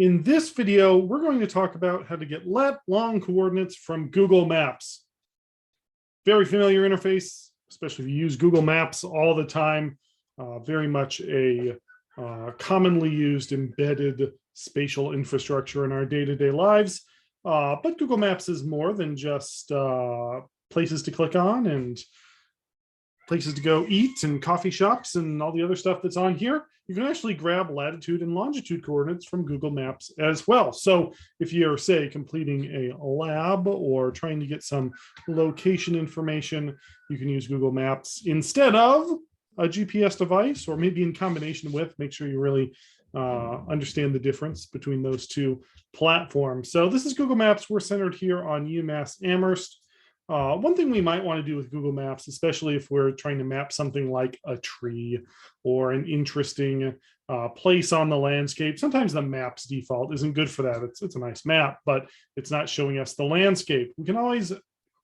In this video, we're going to talk about how to get lat-long coordinates from Google Maps. Very familiar interface, especially if you use Google Maps all the time. Very much a commonly used embedded spatial infrastructure in our day-to-day lives. But Google Maps is more than just places to click on and places to go eat and coffee shops and all the other stuff that's on here. You can actually grab latitude and longitude coordinates from Google Maps as well. So if you're, say, completing a lab or trying to get some location information, you can use Google Maps instead of a GPS device, or maybe in combination with. Make sure you really understand the difference between those two platforms. So this is Google Maps. We're centered here on UMass Amherst. One thing we might want to do with Google Maps, especially if we're trying to map something like a tree or an interesting place on the landscape. Sometimes the map's default isn't good for that. It's a nice map, but it's not showing us the landscape. We can always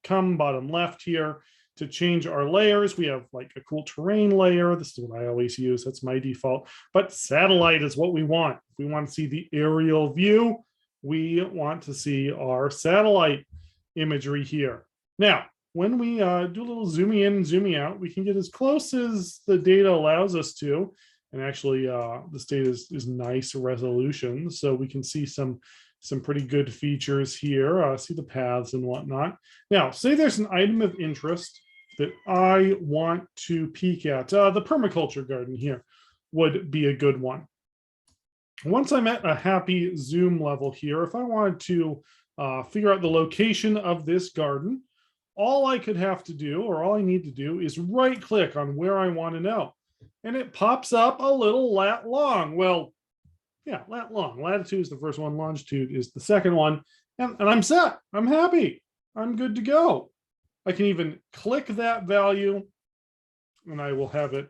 come bottom left here to change our layers. We have like a cool terrain layer. This is what I always use. That's my default. But satellite is what we want. If we want to see the aerial view, we want to see our satellite imagery here. Now, when we do a little zooming in and zooming out, we can get as close as the data allows us to. And actually, this data is nice resolution, so we can see some pretty good features here, see the paths and whatnot. Now, say there's an item of interest that I want to peek at. The permaculture garden here would be a good one. Once I'm at a happy zoom level here, if I wanted to figure out the location of this garden, all I could have to do, or all I need to do, is right click on where I want to know. And it pops up a little lat long. Well, yeah, lat long. Latitude is the first one, longitude is the second one. And I'm set. I'm happy. I'm good to go. I can even click that value and I will have it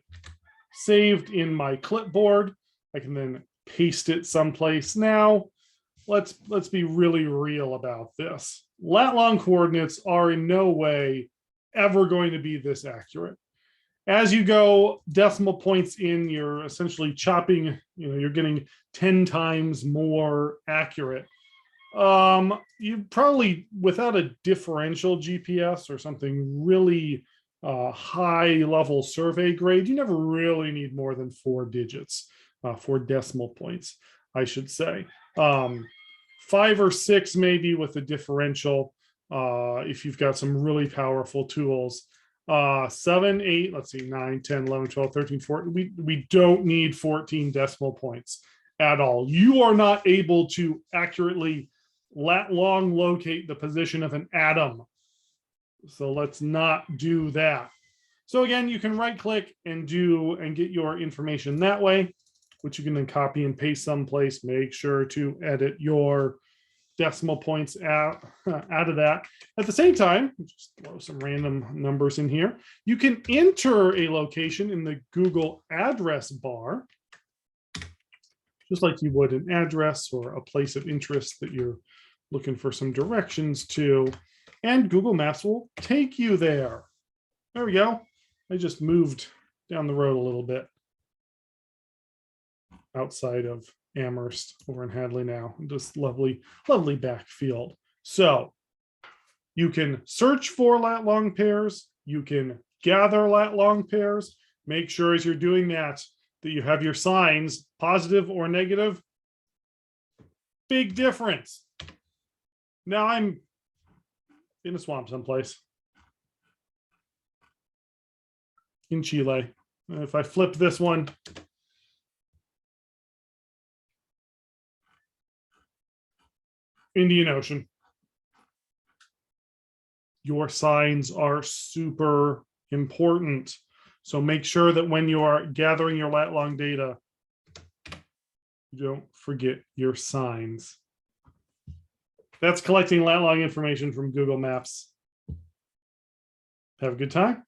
saved in my clipboard. I can then paste it someplace. Now, let's be really real about this. Lat-long coordinates are in no way ever going to be this accurate. As you go decimal points in, you're essentially chopping, you're getting 10 times more accurate. You probably, without a differential GPS or something really high level survey grade, you never really need more than 4 digits, 4 decimal points, I should say. 5 or 6 maybe with a differential if you've got some really powerful tools. 7, 8, let's see, 9, 10, 11, 12, 13, 14. We don't need 14 decimal points at all. You are not able to accurately lat-long locate the position of an atom. So let's not do that. So again, you can right click and get your information that way, which you can then copy and paste someplace. Make sure to edit your decimal points out of that. At the same time, just throw some random numbers in here. You can enter a location in the Google address bar, just like you would an address or a place of interest that you're looking for some directions to, and Google Maps will take you there. There we go. I just moved down the road a little bit outside of Amherst over in Hadley now. Just lovely, lovely backfield. So you can search for lat-long pairs. You can gather lat-long pairs. Make sure as you're doing that you have your signs, positive or negative. Big difference. Now I'm in a swamp someplace in Chile. If I flip this one, Indian Ocean. Your signs are super important. So make sure that when you are gathering your lat-long data, you don't forget your signs. That's collecting lat-long information from Google Maps. Have a good time.